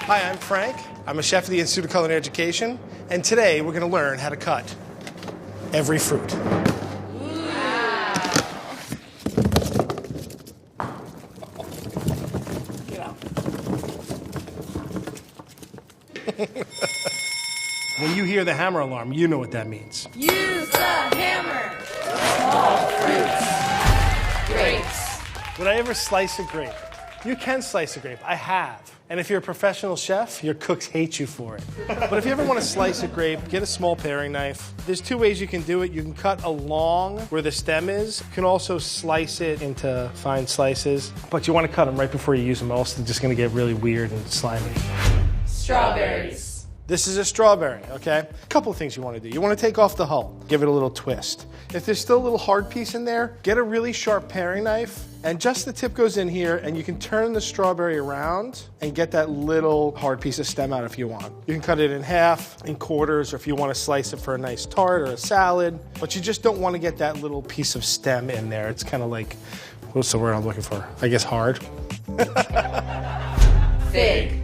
Hi, I'm Frank. I'm a chef at the Institute of Culinary Education, and today we're going to learn how to cut every fruit. Wow. Get out. When you hear the hammer alarm, you know what that means. Use the hammer. Small fruits. Grapes. Would I ever slice a grape? You can slice a grape. I have. And if you're a professional chef, your cooks hate you for it. But if you ever want to slice a grape, get a small paring knife. There's two ways you can do it. You can cut along where the stem is. You can also slice it into fine slices. But you want to cut them right before you use them, else they're just going to get really weird and slimy. Strawberries. This is a strawberry, okay? A couple of things you want to do. You want to take off the hull, give it a little twist. If there's still a little hard piece in there, get a really sharp paring knife, and just the tip goes in here, and you can turn the strawberry around and get that little hard piece of stem out if you want. You can cut it in half, in quarters, or if you want to slice it for a nice tart or a salad, but you just don't want to get that little piece of stem in there. It's kind of like, what's the word I'm looking for? I guess hard. Fig.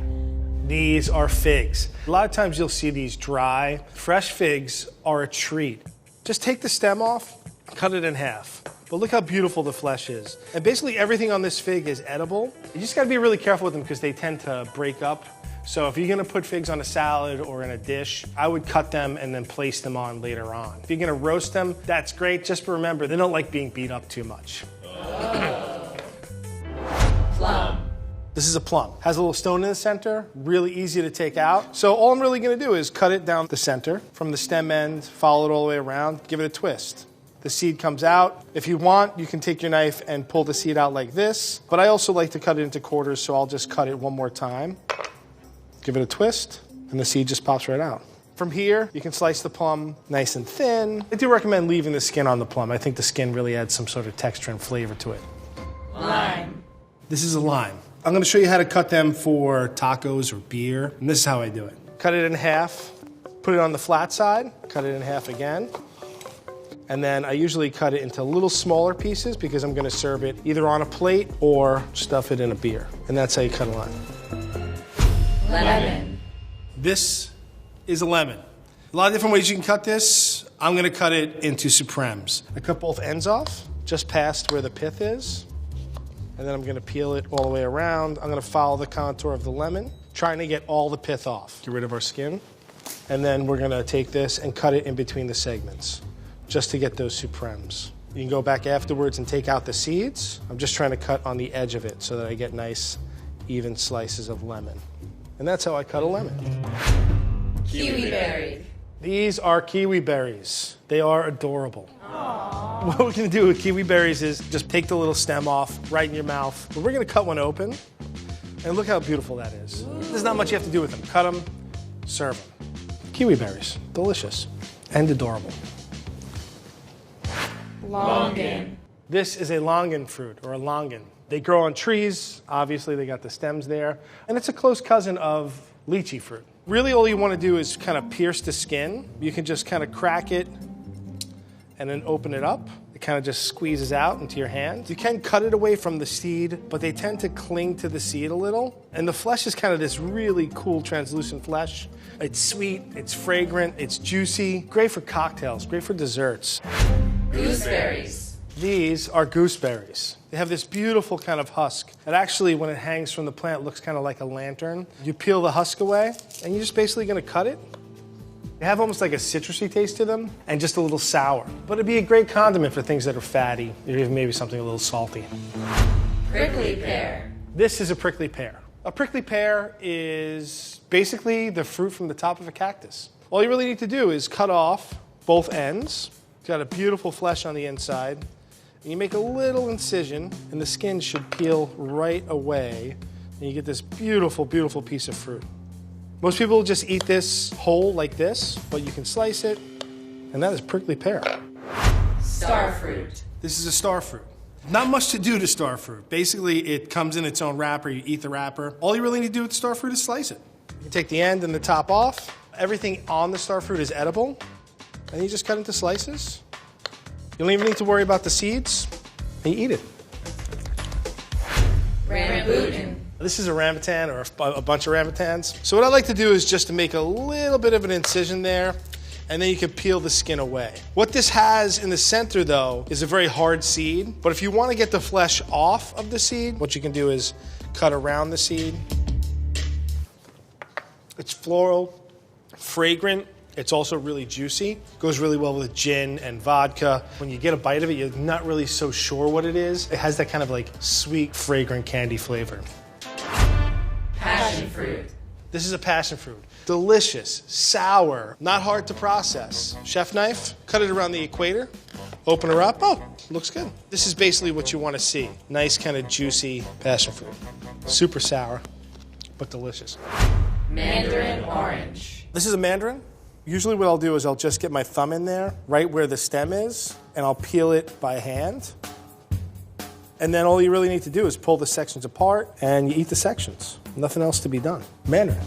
These are figs. A lot of times you'll see these dry. Fresh figs are a treat. Just take the stem off, cut it in half. But look how beautiful the flesh is. And basically everything on this fig is edible. You just gotta be really careful with them because they tend to break up. So if you're gonna put figs on a salad or in a dish, I would cut them and then place them on later on. If you're gonna roast them, that's great. Just remember, they don't like being beat up too much. Plum. This is a plum. Has a little stone in the center, really easy to take out. So all I'm really gonna do is cut it down the center from the stem end, follow it all the way around, give it a twist. The seed comes out. If you want, you can take your knife and pull the seed out like this, but I also like to cut it into quarters, so I'll just cut it one more time. Give it a twist, and the seed just pops right out. From here, you can slice the plum nice and thin. I do recommend leaving the skin on the plum. I think the skin really adds some sort of texture and flavor to it. Lime. This is a lime. I'm gonna show you how to cut them for tacos or beer, and this is how I do it. Cut it in half, put it on the flat side, cut it in half again, and then I usually cut it into little smaller pieces because I'm gonna serve it either on a plate or stuff it in a beer. And that's how you cut a lime. Lemon. This is a lemon. A lot of different ways you can cut this. I'm gonna cut it into supremes. I cut both ends off, just past where the pith is. And then I'm gonna peel it all the way around. I'm gonna follow the contour of the lemon, trying to get all the pith off. Get rid of our skin. And then we're gonna take this and cut it in between the segments, just to get those supremes. You can go back afterwards and take out the seeds. I'm just trying to cut on the edge of it so that I get nice, even slices of lemon. And that's how I cut a lemon. Kiwi berry. These are kiwi berries. They are adorable. What we're gonna do with kiwi berries is just take the little stem off right in your mouth. But we're gonna cut one open, and look how beautiful that is. There's not much you have to do with them. Cut them, serve them. Kiwi berries, delicious and adorable. Longan. This is a longan fruit, or a longan. They grow on trees, obviously they got the stems there, and it's a close cousin of lychee fruit. Really all you wanna do is kind of pierce the skin. You can just kind of crack it and then open it up. It kind of just squeezes out into your hand. You can cut it away from the seed, but they tend to cling to the seed a little. And the flesh is kind of this really cool translucent flesh. It's sweet, it's fragrant, it's juicy. Great for cocktails, great for desserts. Gooseberries. These are gooseberries. They have this beautiful kind of husk. It actually, when it hangs from the plant, looks kind of like a lantern. You peel the husk away, and you're just basically gonna cut it. They have almost like a citrusy taste to them, and just a little sour. But it'd be a great condiment for things that are fatty, or even maybe something a little salty. Prickly pear. This is a prickly pear. A prickly pear is basically the fruit from the top of a cactus. All you really need to do is cut off both ends. It's got a beautiful flesh on the inside. And you make a little incision, and the skin should peel right away, and you get this beautiful, beautiful piece of fruit. Most people just eat this whole like this, but you can slice it, and that is prickly pear. Star fruit. This is a star fruit. Not much to do to star fruit. Basically, it comes in its own wrapper. You eat the wrapper. All you really need to do with star fruit is slice it. You take the end and the top off. Everything on the star fruit is edible, and you just cut into slices. You don't even need to worry about the seeds, and you eat it. Rambutan. This is a rambutan or a bunch of rambutans. So what I like to do is just to make a little bit of an incision there, and then you can peel the skin away. What this has in the center though is a very hard seed, but if you want to get the flesh off of the seed, what you can do is cut around the seed. It's floral, fragrant. It's also really juicy. Goes really well with gin and vodka. When you get a bite of it, you're not really so sure what it is. It has that kind of like sweet, fragrant candy flavor. Passion fruit. This is a passion fruit. Delicious, sour, not hard to process. Chef knife, cut it around the equator, open her up. Oh, looks good. This is basically what you want to see. Nice kind of juicy passion fruit. Super sour, but delicious. Mandarin orange. This is a mandarin. Usually what I'll do is I'll just get my thumb in there, right where the stem is, and I'll peel it by hand. And then all you really need to do is pull the sections apart and you eat the sections. Nothing else to be done. Mandarin.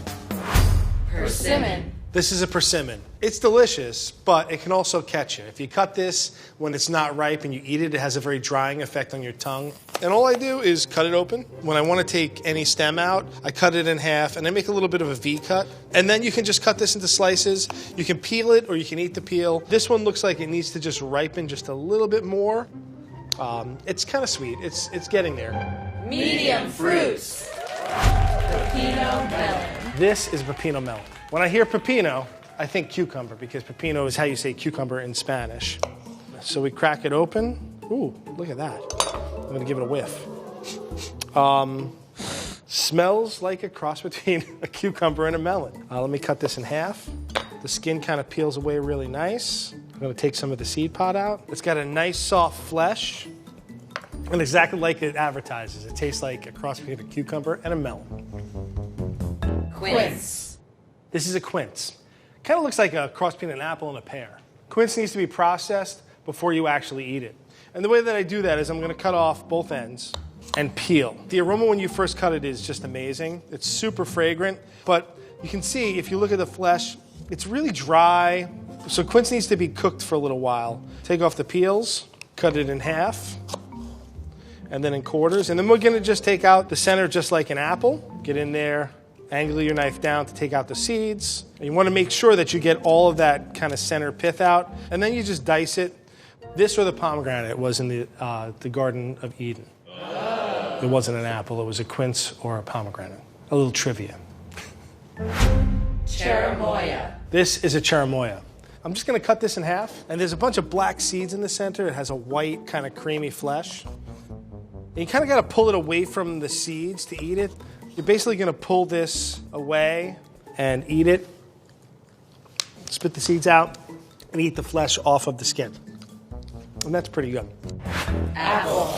Persimmon. This is a persimmon. It's delicious, but it can also catch you. If you cut this when it's not ripe and you eat it, it has a very drying effect on your tongue. And all I do is cut it open. When I want to take any stem out, I cut it in half and I make a little bit of a V cut. And then you can just cut this into slices. You can peel it or you can eat the peel. This one looks like it needs to just ripen just a little bit more. It's kind of sweet. It's getting there. Medium fruits. Pepino melon. This is pepino melon. When I hear pepino, I think cucumber because pepino is how you say cucumber in Spanish. So we crack it open. Ooh, look at that. I'm gonna give it a whiff. Smells like a cross between a cucumber and a melon. Let me cut this in half. The skin kind of peels away really nice. I'm gonna take some of the seed pod out. It's got a nice soft flesh. And exactly like it advertises. It tastes like a cross between a cucumber and a melon. Quince. This is a quince. Kind of looks like a cross between an apple and a pear. Quince needs to be processed before you actually eat it. And the way that I do that is I'm going to cut off both ends and peel. The aroma when you first cut it is just amazing. It's super fragrant, but you can see if you look at the flesh, it's really dry. So quince needs to be cooked for a little while. Take off the peels, cut it in half, and then in quarters. And then we're going to just take out the center just like an apple. Get in there. Angle your knife down to take out the seeds. And you want to make sure that you get all of that kind of center pith out. And then you just dice it. This or the pomegranate was in the Garden of Eden. Oh. It wasn't an apple, it was a quince or a pomegranate. A little trivia. Cherimoya. This is a cherimoya. I'm just going to cut this in half. And there's a bunch of black seeds in the center. It has a white kind of creamy flesh. And you kind of got to pull it away from the seeds to eat it. You're basically going to pull this away and eat it, spit the seeds out, and eat the flesh off of the skin. And that's pretty good. Apple.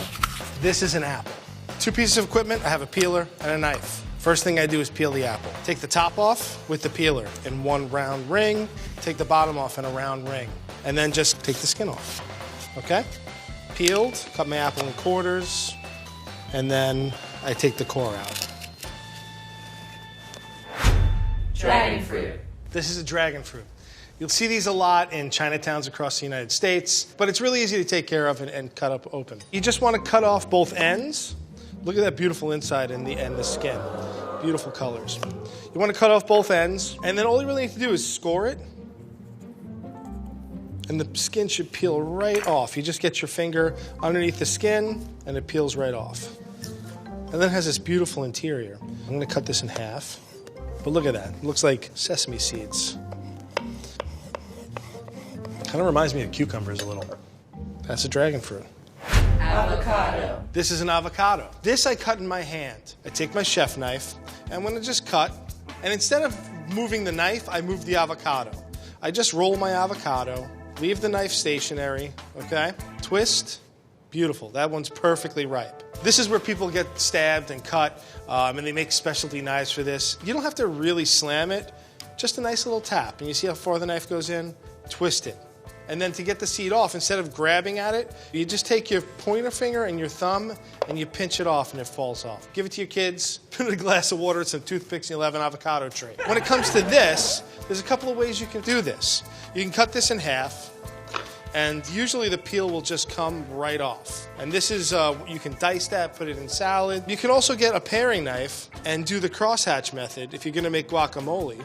This is an apple. 2 pieces of equipment. I have a peeler and a knife. First thing I do is peel the apple. Take the top off with the peeler in one round ring. Take the bottom off in a round ring. And then just take the skin off. Okay? Peeled, cut my apple in quarters, and then I take the core out. Dragon fruit. This is a dragon fruit. You'll see these a lot in Chinatowns across the United States, but it's really easy to take care of and cut up open. You just want to cut off both ends. Look at that beautiful inside and the skin. Beautiful colors. You want to cut off both ends, and then all you really need to do is score it, and the skin should peel right off. You just get your finger underneath the skin, and it peels right off. And then it has this beautiful interior. I'm going to cut this in half. But look at that. It looks like sesame seeds. Kind of reminds me of cucumbers a little. That's a dragon fruit. Avocado. This is an avocado. This I cut in my hand. I take my chef knife, and I'm going to just cut. And instead of moving the knife, I move the avocado. I just roll my avocado, leave the knife stationary, okay? Twist. Beautiful. That one's perfectly ripe. This is where people get stabbed and cut, and they make specialty knives for this. You don't have to really slam it, just a nice little tap. And you see how far the knife goes in? Twist it. And then to get the seed off, instead of grabbing at it, you just take your pointer finger and your thumb, and you pinch it off, and it falls off. Give it to your kids, put in a glass of water and some toothpicks, and you'll have an avocado tree. When it comes to this, there's a couple of ways you can do this. You can cut this in half. And usually the peel will just come right off. And this is, you can dice that, put it in salad. You can also get a paring knife and do the crosshatch method if you're gonna make guacamole.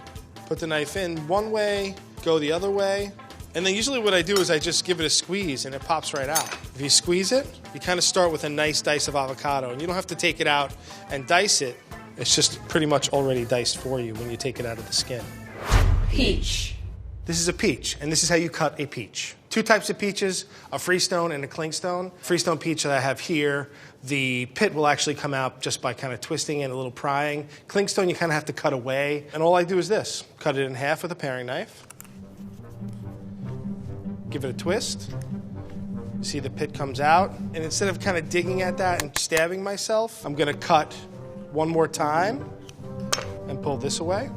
Put the knife in one way, go the other way. And then usually what I do is I just give it a squeeze and it pops right out. If you squeeze it, you kind of start with a nice dice of avocado, and you don't have to take it out and dice it. It's just pretty much already diced for you when you take it out of the skin. Peach. This is a peach, and this is how you cut a peach. Two types of peaches, a freestone and a clingstone. Freestone peach that I have here, the pit will actually come out just by kind of twisting and a little prying. Clingstone you kind of have to cut away, and all I do is this. Cut it in half with a paring knife. Give it a twist. See the pit comes out, and instead of kind of digging at that and stabbing myself, I'm gonna cut one more time and pull this away,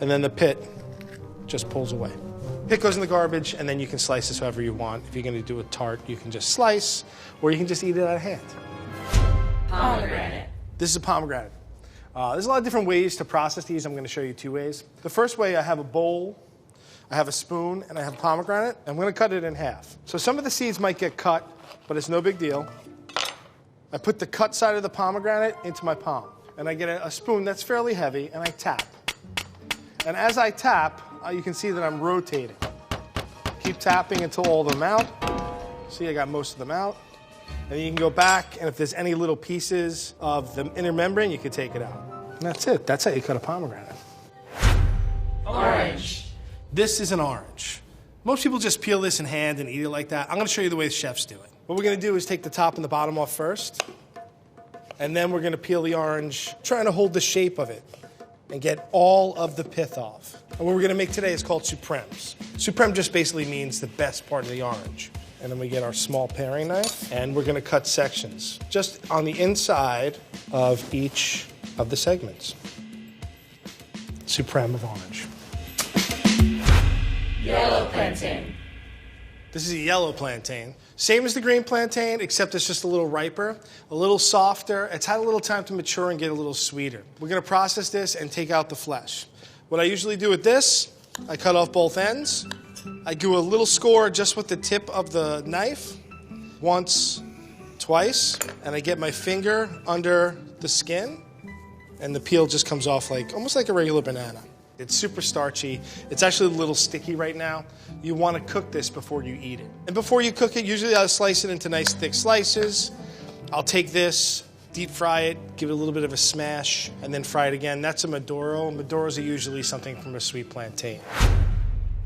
and then the pit just pulls away. Pit goes in the garbage, and then you can slice this however you want. If you're gonna do a tart, you can just slice, or you can just eat it out of hand. Pomegranate. This is a pomegranate. There's a lot of different ways to process these. I'm gonna show you two ways. The first way, I have a bowl, I have a spoon, and I have a pomegranate. I'm gonna cut it in half. So some of the seeds might get cut, but it's no big deal. I put the cut side of the pomegranate into my palm, and I get a spoon that's fairly heavy, and I tap. And as I tap, you can see that I'm rotating. Keep tapping until all of them out. See, I got most of them out. And then you can go back, and if there's any little pieces of the inner membrane, you can take it out. And that's it. That's how you cut a pomegranate. Orange. This is an orange. Most people just peel this in hand and eat it like that. I'm gonna show you the way the chefs do it. What we're gonna do is take the top and the bottom off first, and then we're gonna peel the orange, trying to hold the shape of it and get all of the pith off. And what we're gonna make today is called supremes. Supreme just basically means the best part of the orange. And then we get our small paring knife, and we're gonna cut sections just on the inside of each of the segments. Supreme of orange. Yellow plantain. This is a yellow plantain. Same as the green plantain, except it's just a little riper, a little softer. It's had a little time to mature and get a little sweeter. We're gonna process this and take out the flesh. What I usually do with this, I cut off both ends. I do a little score just with the tip of the knife, once, twice, and I get my finger under the skin, and the peel just comes off like, almost like a regular banana. It's super starchy. It's actually a little sticky right now. You want to cook this before you eat it. And before you cook it, usually I'll slice it into nice thick slices. I'll take this, deep fry it, give it a little bit of a smash, and then fry it again. That's a Maduro. Maduros are usually something from a sweet plantain.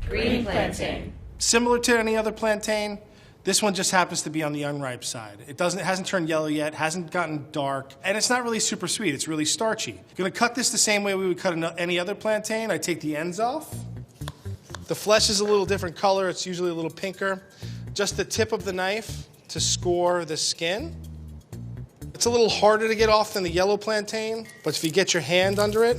Green plantain. Similar to any other plantain, this one just happens to be on the unripe side. It hasn't turned yellow yet, hasn't gotten dark, and it's not really super sweet. It's really starchy. Gonna cut this the same way we would cut any other plantain. I take the ends off. The flesh is a little different color. It's usually a little pinker. Just the tip of the knife to score the skin. It's a little harder to get off than the yellow plantain, but if you get your hand under it,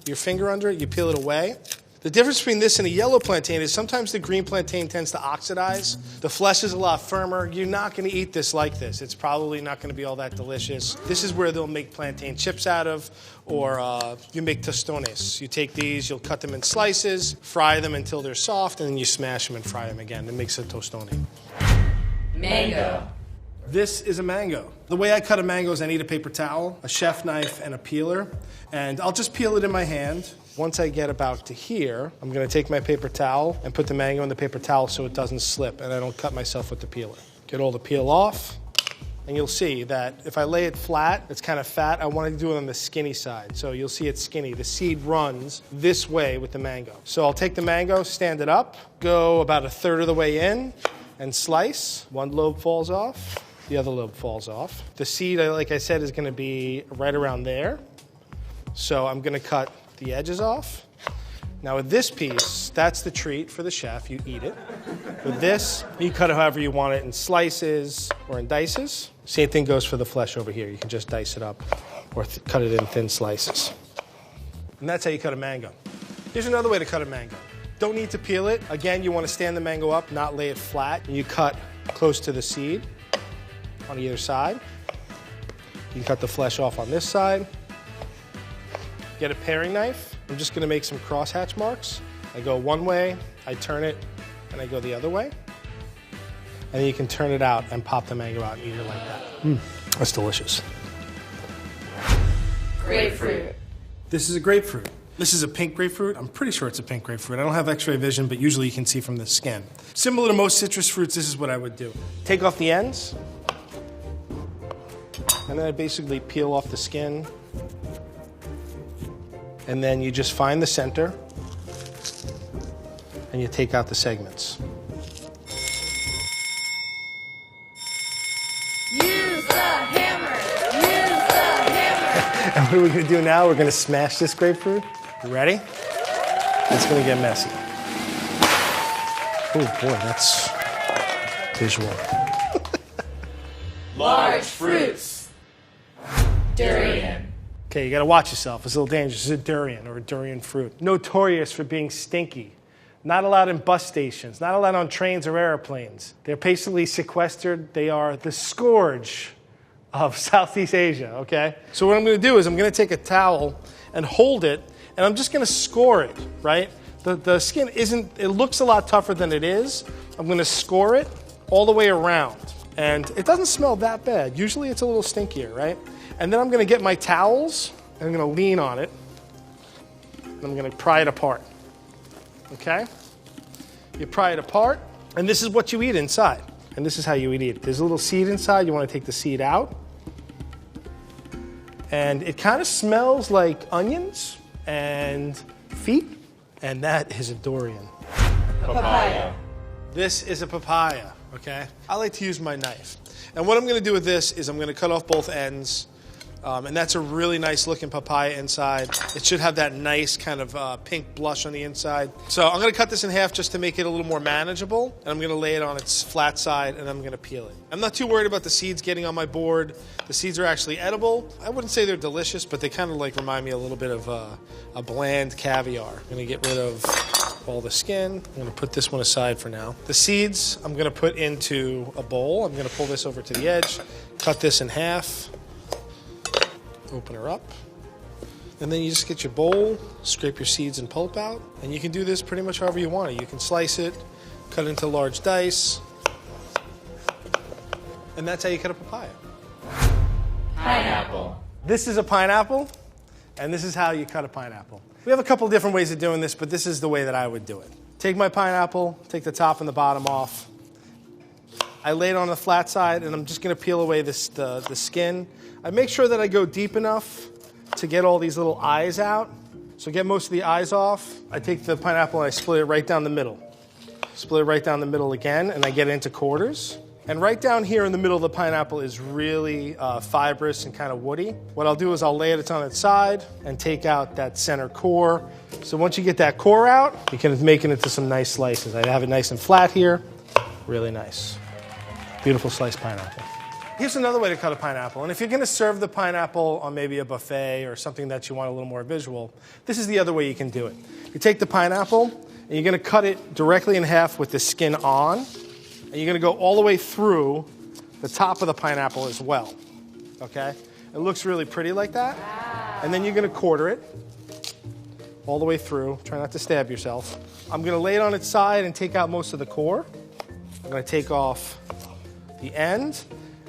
your finger under it, you peel it away. The difference between this and a yellow plantain is sometimes the green plantain tends to oxidize. The flesh is a lot firmer. You're not going to eat this like this. It's probably not going to be all that delicious. This is where they'll make plantain chips out of, or you make tostones. You take these, you'll cut them in slices, fry them until they're soft, and then you smash them and fry them again. It makes a tostone. Mango. This is a mango. The way I cut a mango is I need a paper towel, a chef knife, and a peeler. And I'll just peel it in my hand. Once I get about to here, I'm gonna take my paper towel and put the mango in the paper towel so it doesn't slip and I don't cut myself with the peeler. Get all the peel off, and you'll see that if I lay it flat, it's kind of fat. I want to do it on the skinny side. So you'll see it's skinny. The seed runs this way with the mango. So I'll take the mango, stand it up, go about a third of the way in, and slice. One lobe falls off. The other lobe falls off. The seed, like I said, is going to be right around there. So I'm going to cut the edges off. Now with this piece, that's the treat for the chef. You eat it. With this, you cut it however you want it, in slices or in dices. Same thing goes for the flesh over here. You can just dice it up or cut it in thin slices. And that's how you cut a mango. Here's another way to cut a mango. Don't need to peel it. Again, you want to stand the mango up, not lay it flat. And you cut close to the seed on either side. You cut the flesh off on this side. Get a paring knife. I'm just gonna make some crosshatch marks. I go one way, I turn it, and I go the other way. And then you can turn it out and pop the mango out and eat it like that. That's delicious. Grapefruit. This is a grapefruit. This is a pink grapefruit. I'm pretty sure it's a pink grapefruit. I don't have x-ray vision, but usually you can see from the skin. Similar to most citrus fruits, this is what I would do. Take off the ends, and then I basically peel off the skin. And then you just find the center, and you take out the segments. Use the hammer. Use the hammer. And what are we gonna do now? We're gonna smash this grapefruit. You ready? It's gonna get messy. Oh boy, that's visual. Large fruits. Durian. Okay, you gotta watch yourself. It's a little dangerous. It's a durian or a durian fruit. Notorious for being stinky. Not allowed in bus stations, not allowed on trains or airplanes. They're basically sequestered. They are the scourge of Southeast Asia, okay? So what I'm gonna do is I'm gonna take a towel and hold it, and I'm just gonna score it, right? The skin isn't, it looks a lot tougher than it is. I'm gonna score it all the way around. And it doesn't smell that bad. Usually it's a little stinkier, right? And then I'm gonna get my towels, and I'm gonna lean on it, and I'm gonna pry it apart, okay? You pry it apart, and this is what you eat inside. And this is how you would eat it. There's a little seed inside. You want to take the seed out. And it kind of smells like onions and feet. And that is a durian. Papaya. This is a papaya, okay? I like to use my knife. And what I'm going to do with this is I'm going to cut off both ends. And that's a really nice looking papaya inside. It should have that nice kind of pink blush on the inside. So I'm gonna cut this in half just to make it a little more manageable. And I'm gonna lay it on its flat side and I'm gonna peel it. I'm not too worried about the seeds getting on my board. The seeds are actually edible. I wouldn't say they're delicious, but they kind of like remind me a little bit of a bland caviar. I'm gonna get rid of all the skin. I'm gonna put this one aside for now. The seeds I'm gonna put into a bowl. I'm gonna pull this over to the edge, cut this in half. Open her up, and then you just get your bowl, scrape your seeds and pulp out, and you can do this pretty much however you want it. You can slice it, cut it into large dice, and that's how you cut a papaya. Pineapple. This is a pineapple, and this is how you cut a pineapple. We have a couple different ways of doing this, but this is the way that I would do it. Take my pineapple, take the top and the bottom off. I lay it on the flat side, and I'm just going to peel away the skin. I make sure that I go deep enough to get all these little eyes out. So get most of the eyes off. I take the pineapple and I split it right down the middle. Split it right down the middle again, and I get it into quarters. And right down here in the middle of the pineapple is really fibrous and kind of woody. What I'll do is I'll lay it on its side and take out that center core. So once you get that core out, you can make it into some nice slices. I have it nice and flat here. Really nice. Beautiful sliced pineapple. Here's another way to cut a pineapple. And if you're going to serve the pineapple on maybe a buffet or something that you want a little more visual, this is the other way you can do it. You take the pineapple, and you're going to cut it directly in half with the skin on, and you're going to go all the way through the top of the pineapple as well. Okay? It looks really pretty like that. And then you're going to quarter it all the way through. Try not to stab yourself. I'm going to lay it on its side and take out most of the core. I'm going to take off the end.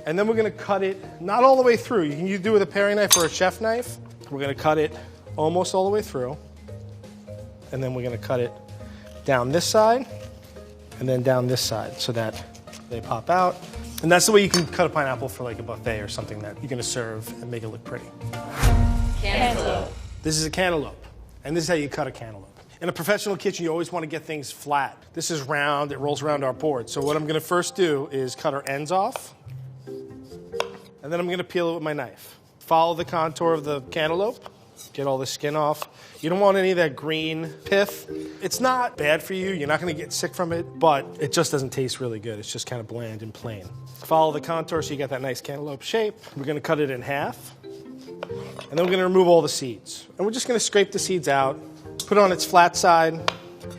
And then we're going to cut it not all the way through. You can do it with a paring knife or a chef knife. We're going to cut it almost all the way through. And then we're going to cut it down this side and then down this side so that they pop out. And that's the way you can cut a pineapple for like a buffet or something that you're going to serve and make it look pretty. Cantaloupe. This is a cantaloupe. And this is how you cut a cantaloupe. In a professional kitchen, you always want to get things flat. This is round. It rolls around our board. So what I'm going to first do is cut our ends off. And then I'm going to peel it with my knife. Follow the contour of the cantaloupe. Get all the skin off. You don't want any of that green pith. It's not bad for you. You're not going to get sick from it, but it just doesn't taste really good. It's just kind of bland and plain. Follow the contour so you get that nice cantaloupe shape. We're going to cut it in half. And then we're going to remove all the seeds. And we're just going to scrape the seeds out. Put it on its flat side.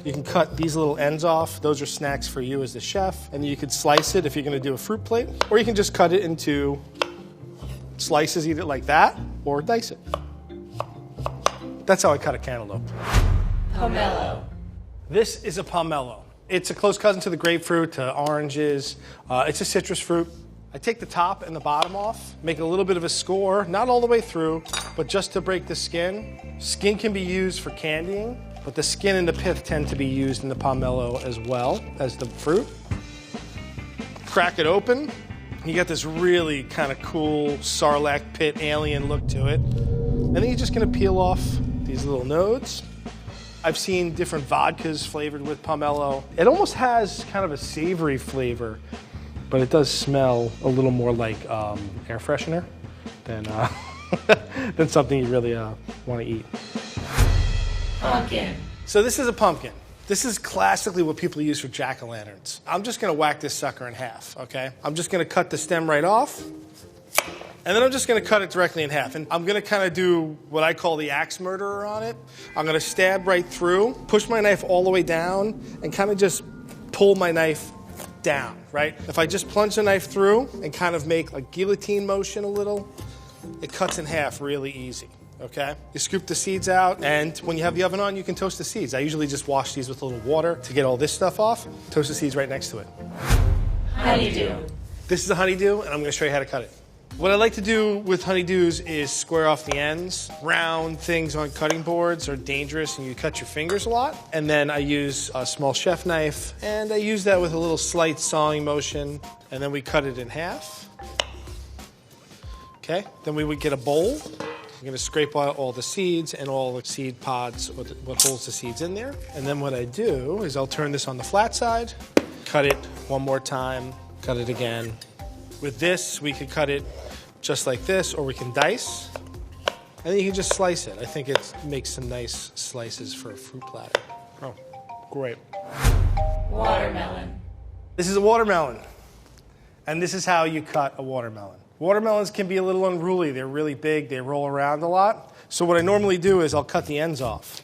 You can cut these little ends off. Those are snacks for you as the chef. And you could slice it if you're going to do a fruit plate. Or you can just cut it into slices, eat it like that, or dice it. That's how I cut a cantaloupe. Pomelo. This is a pomelo. It's a close cousin to the grapefruit, to oranges. It's a citrus fruit. I take the top and the bottom off, make a little bit of a score, not all the way through, but just to break the skin. Skin can be used for candying, but the skin and the pith tend to be used in the pomelo as well as the fruit. Crack it open. You get this really kind of cool sarlacc pit alien look to it. And then you're just gonna peel off these little nodes. I've seen different vodkas flavored with pomelo. It almost has kind of a savory flavor, but it does smell a little more like air freshener than, than something you really want to eat. Pumpkin. So this is a pumpkin. This is classically what people use for jack-o'-lanterns. I'm just gonna whack this sucker in half, okay? I'm just gonna cut the stem right off, and then I'm just gonna cut it directly in half. And I'm gonna kind of do what I call the axe murderer on it. I'm gonna stab right through, push my knife all the way down, and kind of just pull my knife down, right? If I just plunge the knife through and kind of make a guillotine motion a little, it cuts in half really easy. Okay? You scoop the seeds out, and when you have the oven on, you can toast the seeds. I usually just wash these with a little water to get all this stuff off. Toast the seeds right next to it. Honeydew. This is a honeydew, and I'm gonna show you how to cut it. What I like to do with honeydews is square off the ends. Round things on cutting boards are dangerous, and you cut your fingers a lot. And then I use a small chef knife, and I use that with a little slight sawing motion, and then we cut it in half. Okay, then we would get a bowl. I'm gonna scrape out all the seeds and all the seed pods, what holds the seeds in there. And then what I do is I'll turn this on the flat side, cut it one more time, cut it again. With this, we could cut it just like this, or we can dice. And then you can just slice it. I think it makes some nice slices for a fruit platter. Oh, great. Watermelon. This is a watermelon. And this is how you cut a watermelon. Watermelons can be a little unruly. They're really big, they roll around a lot. So what I normally do is I'll cut the ends off.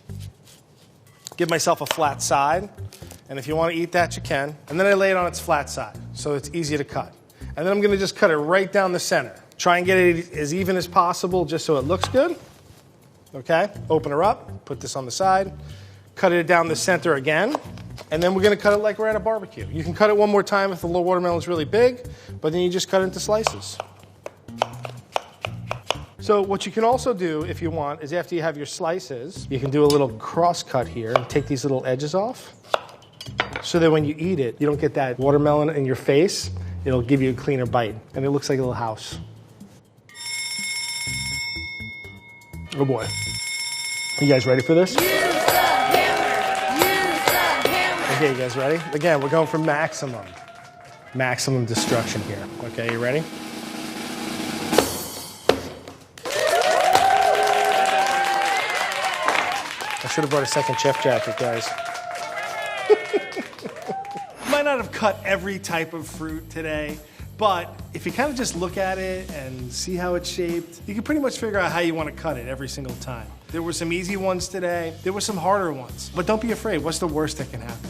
Give myself a flat side, and if you want to eat that, you can. And then I lay it on its flat side, so it's easy to cut. And then I'm gonna just cut it right down the center. Try and get it as even as possible just so it looks good. Okay, open her up, put this on the side, cut it down the center again, and then we're gonna cut it like we're at a barbecue. You can cut it one more time if the little watermelon is really big, but then you just cut it into slices. So what you can also do, if you want, is after you have your slices, you can do a little cross cut here and take these little edges off, so that when you eat it, you don't get that watermelon in your face. It'll give you a cleaner bite, and it looks like a little house. Oh boy. You guys ready for this? Use the hammer. Use the hammer. Okay, you guys ready? Again, we're going for maximum destruction here. Okay, you ready? I should have brought a second chef jacket, guys. Might not have cut every type of fruit today, but if you kind of just look at it and see how it's shaped, you can pretty much figure out how you want to cut it every single time. There were some easy ones today, there were some harder ones, but don't be afraid. What's the worst that can happen?